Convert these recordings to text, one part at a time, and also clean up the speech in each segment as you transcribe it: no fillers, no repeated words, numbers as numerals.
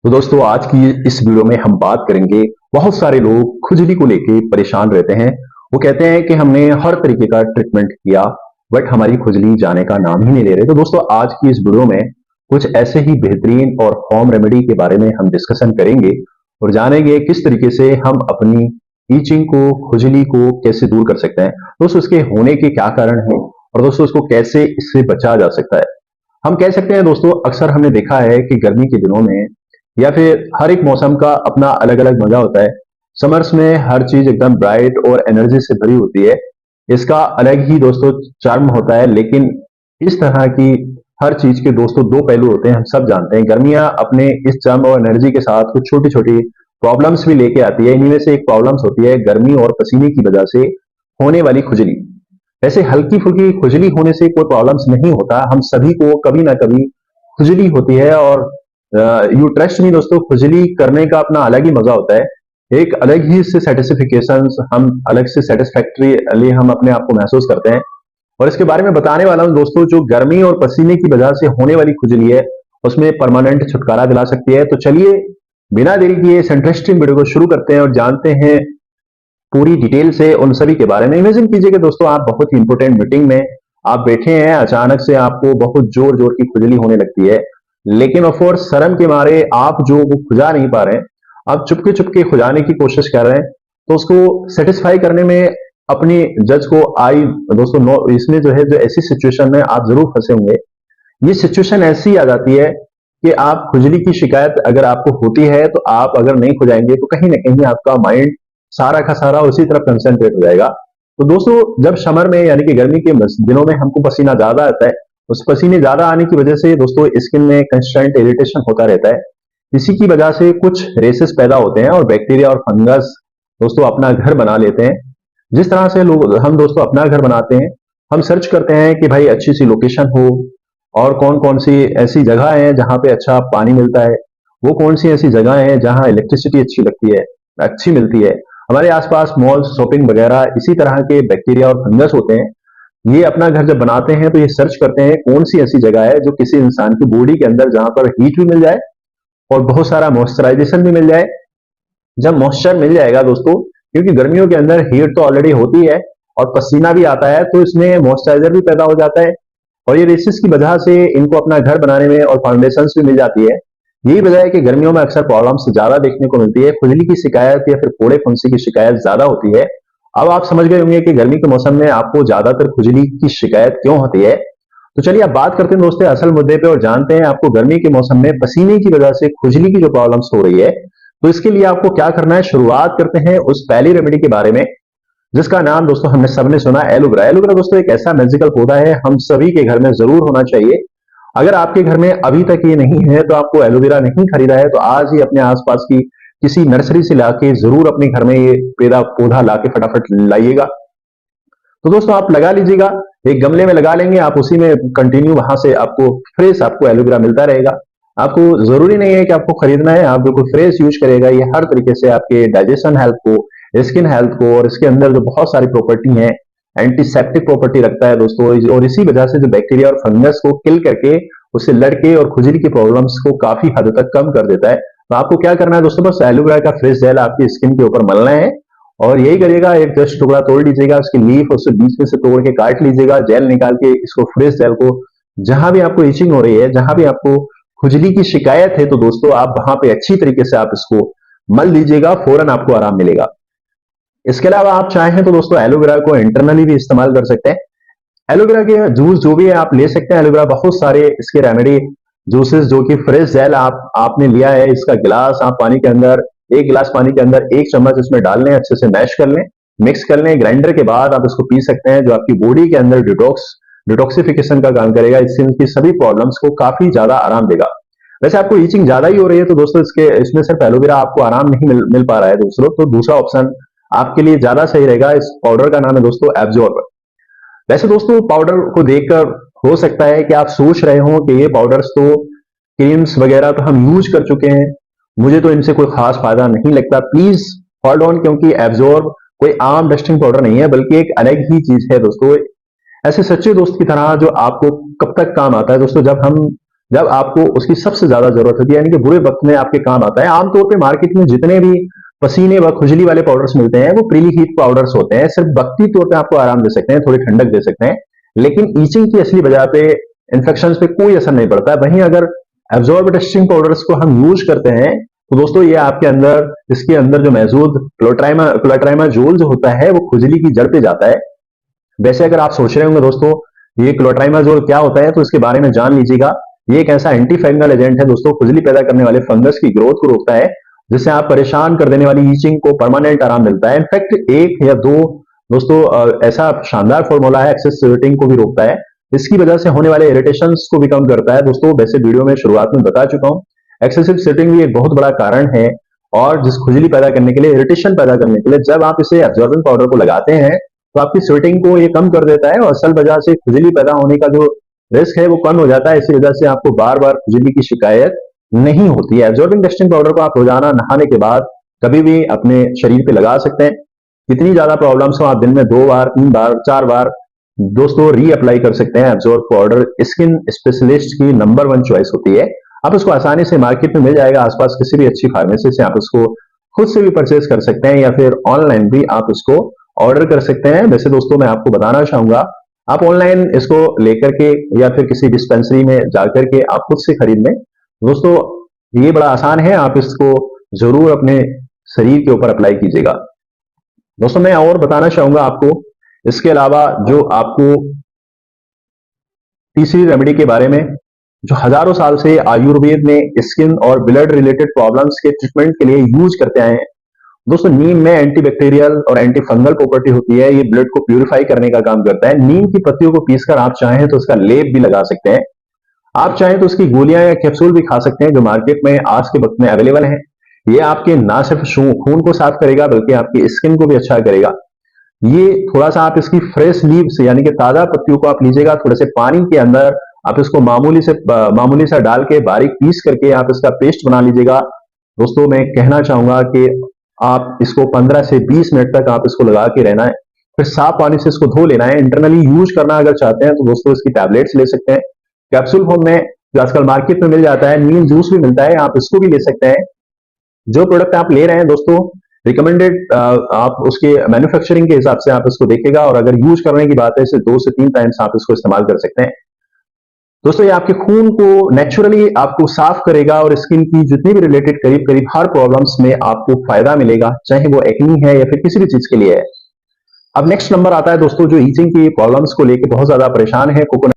तो दोस्तों आज की इस वीडियो में हम बात करेंगे। बहुत सारे लोग खुजली को लेके परेशान रहते हैं। वो कहते हैं कि हमने हर तरीके का ट्रीटमेंट किया बट हमारी खुजली जाने का नाम ही नहीं ले रहे। तो दोस्तों आज की इस वीडियो में कुछ ऐसे ही बेहतरीन और होम रेमेडी के बारे में हम डिस्कशन करेंगे और जानेंगे किस तरीके से हम अपनी ईचिंग को, खुजली को कैसे दूर कर सकते हैं। दोस्तों इसके होने के क्या कारण हैं और दोस्तों इसको कैसे इससे बचा जा सकता है। हम कह सकते हैं दोस्तों, अक्सर हमने देखा है कि गर्मी के दिनों में या फिर हर एक मौसम का अपना अलग अलग मजा होता है। समर्स में हर चीज एकदम ब्राइट और एनर्जी से भरी होती है। इसका अलग ही दोस्तों चार्म होता है। लेकिन इस तरह की हर चीज के दोस्तों दो पहलू होते हैं, हम सब जानते हैं। गर्मियां अपने इस चार्म और एनर्जी के साथ कुछ छोटी छोटी प्रॉब्लम्स भी लेके आती है। इन्हीं में से एक प्रॉब्लम्स होती है गर्मी और पसीने की वजह से होने वाली खुजली। वैसे हल्की फुल्की खुजली होने से कोई प्रॉब्लम्स नहीं होता, हम सभी को कभी ना कभी खुजली होती है। और यू ट्रस्ट मी दोस्तों, खुजली करने का अपना अलग ही मजा होता है। एक अलग ही इससे सेटिस्फिकेशन, हम अलग से सेटिस्फैक्ट्री हम अपने आप को महसूस करते हैं। और इसके बारे में बताने वाला हूं दोस्तों, जो गर्मी और पसीने की वजह से होने वाली खुजली है उसमें परमानेंट छुटकारा दिला सकती है। तो चलिए बिना देरी किए इस इंटरेस्टिंग वीडियो को शुरू करते हैं और जानते हैं पूरी डिटेल से उन सभी के बारे में। इमेजिन कीजिए कि दोस्तों आप बहुत ही इंपॉर्टेंट मीटिंग में आप बैठे हैं, अचानक से आपको बहुत जोर जोर की खुजली होने लगती है। लेकिन ऑफ कोर्स शर्म के मारे आप जो वो खुजा नहीं पा रहे हैं, आप चुपके चुपके खुजाने की कोशिश कर रहे हैं। तो उसको सेटिस्फाई करने में अपनी जज को आई दोस्तों नो, इसमें जो है जो ऐसी सिचुएशन में आप जरूर फंसे होंगे। ये सिचुएशन ऐसी आ जाती है कि आप खुजली की शिकायत अगर आपको होती है तो आप अगर नहीं खुजाएंगे तो कहीं ना कहीं आपका माइंड सारा का सारा उसी तरफ कंसंट्रेट हो जाएगा। तो दोस्तों जब समर में यानी कि गर्मी के दिनों में हमको पसीना ज्यादा आता है, उस पसीने ज्यादा आने की वजह से दोस्तों स्किन में कंस्टेंट इरिटेशन होता रहता है। इसी की वजह से कुछ रेसेस पैदा होते हैं और बैक्टीरिया और फंगस दोस्तों अपना घर बना लेते हैं। जिस तरह से लोग हम दोस्तों अपना घर बनाते हैं, हम सर्च करते हैं कि भाई अच्छी सी लोकेशन हो और कौन कौन सी ऐसी जगह है जहां पे अच्छा पानी मिलता है, वो कौन सी ऐसी जगह है जहां इलेक्ट्रिसिटी अच्छी लगती है, अच्छी मिलती है। हमारे आसपास मॉल, शॉपिंग वगैरह इसी तरह के बैक्टीरिया और फंगस होते हैं। ये अपना घर जब बनाते हैं तो ये सर्च करते हैं कौन सी ऐसी जगह है जो किसी इंसान की बॉडी के अंदर जहां पर हीट भी मिल जाए और बहुत सारा मॉइस्चराइजेशन भी मिल जाए। जब मॉइस्चर मिल जाएगा दोस्तों, क्योंकि गर्मियों के अंदर हीट तो ऑलरेडी होती है और पसीना भी आता है, तो इसमें मॉइस्चराइजर भी पैदा हो जाता है और ये रेसिस की वजह से इनको अपना घर बनाने में और फाउंडेशन भी मिल जाती है। यही वजह है कि गर्मियों में अक्सर प्रॉब्लम्स ज्यादा देखने को मिलती है, खुजली की शिकायत या फिर फोड़े फुंसी की शिकायत ज्यादा होती है। अब आप समझ गए होंगे कि गर्मी के मौसम में आपको ज्यादातर खुजली की शिकायत क्यों होती है। तो चलिए अब बात करते हैं दोस्तों असल मुद्दे पे और जानते हैं आपको गर्मी के मौसम में पसीने की वजह से खुजली की जो प्रॉब्लम्स हो रही है तो इसके लिए आपको क्या करना है। शुरुआत करते हैं उस पहली रेमेडी के बारे में जिसका नाम दोस्तों हमने सबने सुना, एलोवेरा। एलोवेरा दोस्तों एक ऐसा मैजिकल पौधा है, हम सभी के घर में जरूर होना चाहिए। अगर आपके घर में अभी तक ये नहीं है तो आपको एलोवेरा नहीं खरीदा है तो आज ही अपने आसपास की किसी नर्सरी से लाके जरूर अपने घर में ये पेड़ा पौधा लाके फटाफट लाइएगा। तो दोस्तों आप लगा लीजिएगा, एक गमले में लगा लेंगे आप, उसी में कंटिन्यू वहां से आपको फ्रेश आपको एलोवेरा मिलता रहेगा। आपको जरूरी नहीं है कि आपको खरीदना है, आप बिल्कुल फ्रेश यूज करेगा। ये हर तरीके से आपके डाइजेशन हेल्थ को, स्किन हेल्थ को, और इसके अंदर जो बहुत सारी प्रॉपर्टी है, एंटीसेप्टिक प्रॉपर्टी रखता है दोस्तों। और इसी वजह से जो बैक्टीरिया और फंगस को किल करके उससे लड़के और खुजली की प्रॉब्लम्स को काफी हद तक कम कर देता है। तो आपको क्या करना है दोस्तों, बस एलोवेरा का फ्रेश जेल आपकी स्किन के ऊपर मलना है और यही करिएगा। एक जस्ट टुकड़ा तोड़ लीजिएगा, उसकी लीफ उससे बीच में से तोड़ के काट लीजिएगा, जेल निकाल के इसको फ्रेश जेल को जहां भी आपको इचिंग हो रही है, जहां भी आपको खुजली की शिकायत है, तो दोस्तों आप वहां पे अच्छी तरीके से आप इसको मल लीजिएगा, फौरन आपको आराम मिलेगा। इसके अलावा आप चाहें तो दोस्तों एलोवेरा को इंटरनली भी इस्तेमाल कर सकते हैं। एलोवेरा के जूस जो भी है आप ले सकते हैं। एलोवेरा बहुत सारे इसके रेमेडी जूसेस, जो कि फ्रेश जेल आपने लिया है, इसका गिलास आप पानी के अंदर, एक गिलास पानी के अंदर एक चम्मच इसमें डाल लें, अच्छे से मैश कर लें, मिक्स कर लें, ग्राइंडर के बाद आप इसको पी सकते हैं, जो आपकी बॉडी के अंदर डिटॉक्सिफिकेशन का काम करेगा। इससे इनकी सभी प्रॉब्लम्स को काफी ज्यादा आराम देगा। वैसे आपको ईचिंग ज्यादा ही हो रही है तो दोस्तों इसमें सिर्फ एलोवेरा आपको आराम नहीं मिल पा रहा है दूसरों, तो दूसरा ऑप्शन आपके लिए ज्यादा सही रहेगा। इस पाउडर का नाम है दोस्तों एब्जॉर्बर। वैसे दोस्तों पाउडर को देखकर हो सकता है कि आप सोच रहे हो कि ये पाउडर्स तो, क्रीम्स वगैरह तो हम यूज कर चुके हैं, मुझे तो इनसे कोई खास फायदा नहीं लगता। प्लीज होल्ड ऑन, क्योंकि एब्जॉर्ब कोई आम डस्टिंग पाउडर नहीं है, बल्कि एक अलग ही चीज है दोस्तों। ऐसे सच्चे दोस्त की तरह जो आपको कब तक काम आता है दोस्तों, जब हम जब आपको उसकी सबसे ज्यादा जरूरत होती है, यानी कि बुरे वक्त में आपके काम आता है। आमतौर पे मार्केट में जितने भी पसीने व खुजली वाले पाउडर्स मिलते हैं वो प्रीली हीट पाउडर्स होते हैं, सिर्फ वक्ती तौर पे आपको आराम दे सकते हैं, थोड़ी ठंडक दे सकते हैं, लेकिन ईचिंग की असली वजह पे, इन्फेक्शन पे कोई असर नहीं पड़ता है। वहीं अगर एब्जॉर्ब टेस्टिंग पाउडर्स को हम यूज करते हैं तो दोस्तों ये आपके अंदर, इसके अंदर जो मौजूद क्लोट्राइमाजोल जो होता है वो खुजली की जड़ पे जाता है। वैसे अगर आप सोच रहे होंगे दोस्तों ये क्लोट्राइमाजोल क्या होता है, तो इसके बारे में जान लीजिएगा। ये एक ऐसा एंटी फंगल एजेंट है दोस्तों, खुजली पैदा करने वाले फंगस की ग्रोथ को रोकता है, जिससे आप परेशान कर देने वाली ईचिंग को परमानेंट आराम मिलता है। इनफैक्ट एक या दो दोस्तों ऐसा शानदार फॉर्मूला है, एक्सेस स्वेटिंग को भी रोकता है, इसकी वजह से होने वाले इरिटेशन को भी कम करता है। दोस्तों वैसे वीडियो में शुरुआत में बता चुका हूं, एक्सेसिव स्वेटिंग भी एक बहुत बड़ा कारण है, और जिस खुजली पैदा करने के लिए, इरिटेशन पैदा करने के लिए, जब आप इसे एब्जॉर्बिंग पाउडर को लगाते हैं तो आपकी स्वेटिंग को ये कम कर देता है, और असल वजह से खुजली पैदा होने का जो रिस्क है वो कम हो जाता है। इसी वजह से आपको बार बार खुजली की शिकायत नहीं होती है। एब्जॉर्बिंग टेस्टिंग पाउडर को आप रोजाना नहाने के बाद कभी भी अपने शरीर पे लगा सकते हैं। कितनी ज्यादा प्रॉब्लम्स हो, आप दिन में 2 बार 3 बार 4 बार दोस्तों रीअप्लाई कर सकते हैं। एब्जॉर्ब पाउडर स्किन स्पेशलिस्ट की नंबर 1 चॉइस होती है। आप इसको आसानी से मार्केट में मिल जाएगा, आसपास किसी भी अच्छी फार्मेसी से आप इसको खुद से भी परचेज कर सकते हैं, या फिर ऑनलाइन भी आप इसको ऑर्डर कर सकते हैं। वैसे दोस्तों मैं आपको बताना चाहूंगा, आप ऑनलाइन इसको लेकर के या फिर किसी डिस्पेंसरी में जाकर के आप खुद से खरीद लें। दोस्तों ये बड़ा आसान है, आप इसको जरूर अपने शरीर के ऊपर अप्लाई कीजिएगा। दोस्तों मैं और बताना चाहूंगा आपको, इसके अलावा जो आपको तीसरी रेमेडी के बारे में, जो हजारों साल से आयुर्वेद में स्किन और ब्लड रिलेटेड प्रॉब्लम्स के ट्रीटमेंट के लिए यूज करते आए हैं। दोस्तों नीम में एंटीबैक्टीरियल और एंटी फंगल प्रॉपर्टी होती है, ये ब्लड को प्यूरिफाई करने का काम करता है। नीम की पत्तियों को पीसकर आप चाहें तो उसका लेप भी लगा सकते हैं, आप चाहें तो उसकी गोलियां या कैप्सूल भी खा सकते हैं, जो मार्केट में आज के वक्त में अवेलेबल है। ये आपके ना सिर्फ खून को साफ करेगा बल्कि आपकी स्किन को भी अच्छा करेगा। ये थोड़ा सा आप इसकी फ्रेश लीव्स यानी कि ताजा पत्तियों को आप लीजिएगा, थोड़े से पानी के अंदर आप इसको मामूली सा डाल के बारीक पीस करके आप इसका पेस्ट बना लीजिएगा। दोस्तों मैं कहना चाहूंगा कि आप इसको 15 से 20 मिनट तक आप इसको लगा के रहना है, फिर साफ पानी से इसको धो लेना है। इंटरनली यूज करना अगर चाहते हैं तो दोस्तों इसकी टैबलेट्स ले सकते हैं, कैप्सूल फॉर्म में जो आजकल मार्केट में मिल जाता है, नीम जूस भी मिलता है, आप इसको भी ले सकते हैं। जो प्रोडक्ट आप ले रहे हैं दोस्तों रिकमेंडेड, आप उसके मैन्युफैक्चरिंग के हिसाब से आप इसको देखेगा, और अगर यूज करने की बात है इसे 2 से 3 टाइम्स आप इसको इस्तेमाल कर सकते हैं। दोस्तों ये आपके खून को नेचुरली आपको साफ करेगा, और स्किन की जितनी भी रिलेटेड करीब करीब हर प्रॉब्लम्स में आपको फायदा मिलेगा, चाहे वो एक्नी है या फिर किसी भी चीज के लिए है। अब नेक्स्ट नंबर आता है दोस्तों, जो ईचिंग की प्रॉब्लम्स को लेकर बहुत ज्यादा परेशान है, कोकोनट।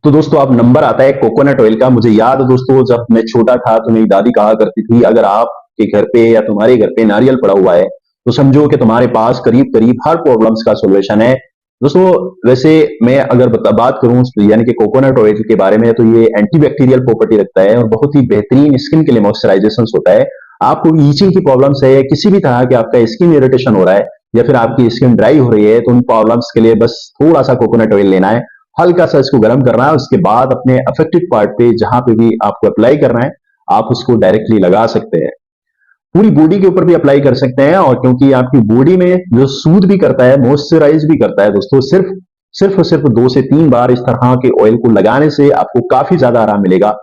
तो दोस्तों अब नंबर आता है कोकोनट ऑयल का। मुझे याद है दोस्तों, जब मैं छोटा था तो मेरी दादी कहा करती थी, अगर आपके घर पे या तुम्हारे घर पे नारियल पड़ा हुआ है तो समझो कि तुम्हारे पास करीब करीब हर प्रॉब्लम्स का सोल्यूशन है। दोस्तों वैसे मैं अगर बात करूं यानी कि कोकोनट ऑयल के बारे में, तो ये एंटीबैक्टीरियल प्रॉपर्टी रखता है और बहुत ही बेहतरीन स्किन के लिए मॉइस्चराइजेशन होता है। आपको ईचिंग की प्रॉब्लम्स है, किसी भी तरह के आपका स्किन इरिटेशन हो रहा है या फिर आपकी स्किन ड्राई हो रही है, तो उन प्रॉब्लम्स के लिए बस थोड़ा सा कोकोनट ऑयल लेना है, हल्का सा इसको गर्म करना है, उसके बाद अपने अफेक्टेड पार्ट पे जहां पे भी आपको अप्लाई करना है आप उसको डायरेक्टली लगा सकते हैं। पूरी बॉडी के ऊपर भी अप्लाई कर सकते हैं, और क्योंकि आपकी बॉडी में जो सूद भी करता है, मॉइस्चराइज भी करता है दोस्तों, सिर्फ 2 से 3 बार इस तरह के ऑयल को लगाने से आपको काफी ज्यादा आराम मिलेगा।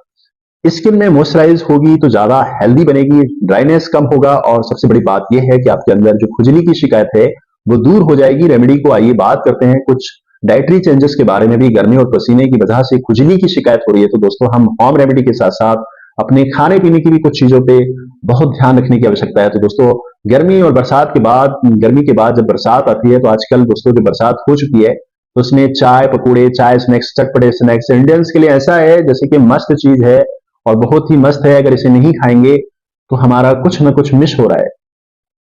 स्किन में मॉइस्चराइज होगी तो ज्यादा हेल्दी बनेगी, ड्राइनेस कम होगा, और सबसे बड़ी बात यह है कि आपके अंदर जो खुजली की शिकायत है वो दूर हो जाएगी। रेमेडी को आइए बात करते हैं कुछ डाइटरी चेंजेस के बारे में भी। गर्मी और पसीने की वजह से खुजली की शिकायत हो रही है तो दोस्तों हम होम रेमेडी के साथ साथ अपने खाने पीने की भी कुछ चीजों पे बहुत ध्यान रखने की आवश्यकता है। तो दोस्तों गर्मी और बरसात के बाद, गर्मी के बाद जब बरसात आती है, तो आजकल दोस्तों जो बरसात हो चुकी है तो उसमें चाय पकौड़े, चाय स्नैक्स, चटपटे स्नैक्स इंडियंस के लिए ऐसा है जैसे कि मस्त चीज है और बहुत ही मस्त है। अगर इसे नहीं खाएंगे तो हमारा कुछ ना कुछ मिस हो रहा है।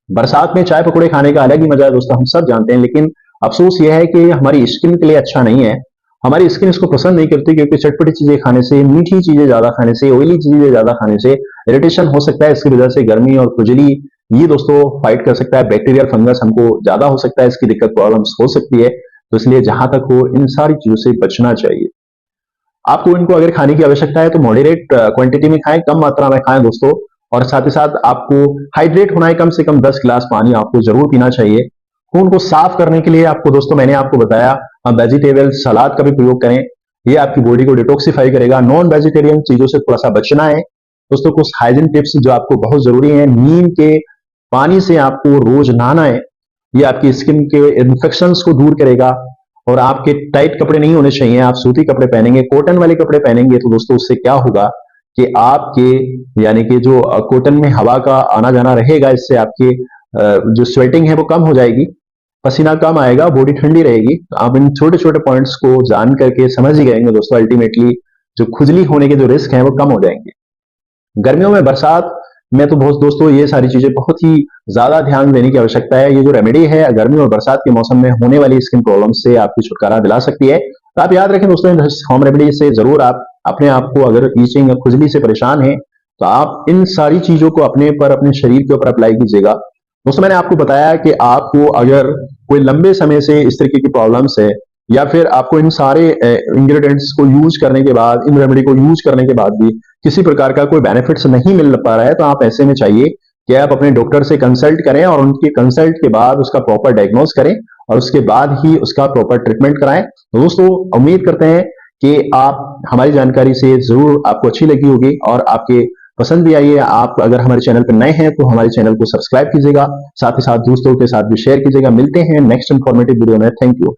बरसात में चाय पकौड़े खाने का अलग ही मजा है दोस्तों, हम सब जानते हैं, लेकिन अफसोस यह है कि हमारी स्किन के लिए अच्छा नहीं है। हमारी स्किन इसको पसंद नहीं करती, क्योंकि चटपटी चीजें खाने से, मीठी चीजें ज्यादा खाने से, ऑयली चीजें ज्यादा खाने से इरिटेशन हो सकता है। इसकी वजह से गर्मी और खुजली ये दोस्तों फाइट कर सकता है। बैक्टीरियल फंगस हमको ज्यादा हो सकता है, इसकी दिक्कत प्रॉब्लम्स हो सकती है। तो इसलिए जहां तक हो इन सारी चीजों से बचना चाहिए। आपको इनको अगर खाने की आवश्यकता है तो मॉडरेट क्वांटिटी में खाएं, कम मात्रा में खाएं दोस्तों। और साथ ही साथ आपको हाइड्रेट होना है, कम से कम 10 गिलास पानी आपको जरूर पीना चाहिए। खून को साफ करने के लिए आपको दोस्तों मैंने आपको बताया, हम वेजिटेबल सलाद का भी प्रयोग करें। ये आपकी बॉडी को डिटॉक्सिफाई करेगा। नॉन वेजिटेरियन चीजों से थोड़ा सा बचना है दोस्तों। कुछ हाइजीन टिप्स जो आपको बहुत जरूरी है, नीम के पानी से आपको रोज नहाना है। ये आपकी स्किन के इन्फेक्शंस को दूर करेगा। और आपके टाइट कपड़े नहीं होने चाहिए, आप सूती कपड़े पहनेंगे, कॉटन वाले कपड़े पहनेंगे तो दोस्तों उससे क्या होगा कि आपके यानी कि जो कॉटन में हवा का आना जाना रहेगा, इससे आपके जो स्वेटिंग है वो कम हो जाएगी, पसीना कम आएगा, बॉडी ठंडी रहेगी। तो आप इन छोटे छोटे पॉइंट्स को जान करके समझ ही गएंगे दोस्तों, अल्टीमेटली जो खुजली होने के जो रिस्क हैं वो कम हो जाएंगे। गर्मियों में, बरसात में तो बहुत दोस्तों ये सारी चीजें बहुत ही ज्यादा ध्यान देने की आवश्यकता है। ये जो रेमेडी है गर्मी और बरसात के मौसम में होने वाली स्किन प्रॉब्लम से आपकी छुटकारा दिला सकती है। तो आप याद रखें दोस्तों, होम रेमेडी से जरूर आप अपने आप को, अगर ईचिंग या खुजली से परेशान है तो आप इन सारी चीजों को अपने पर, अपने शरीर के ऊपर अप्लाई कीजिएगा। दोस्तों मैंने आपको बताया कि आपको अगर कोई लंबे समय से इस तरीके की प्रॉब्लम्स है, या फिर आपको इन सारे इंग्रेडिएंट्स को यूज करने के बाद, इन रेमेडी को यूज करने के बाद भी किसी प्रकार का कोई बेनिफिट्स नहीं मिल पा रहा है, तो आप ऐसे में चाहिए कि आप अपने डॉक्टर से कंसल्ट करें और उनके कंसल्ट के बाद उसका प्रॉपर डायग्नोज करें और उसके बाद ही उसका प्रॉपर ट्रीटमेंट कराएं। तो दोस्तों उम्मीद करते हैं कि आप हमारी जानकारी से जरूर आपको अच्छी लगी होगी और आपके पसंद भी आई है। आप अगर हमारे चैनल पर नए हैं तो हमारे चैनल को सब्सक्राइब कीजिएगा, साथ ही साथ दोस्तों के साथ भी शेयर कीजिएगा। मिलते हैं नेक्स्ट इंफॉर्मेटिव वीडियो में। Thank you.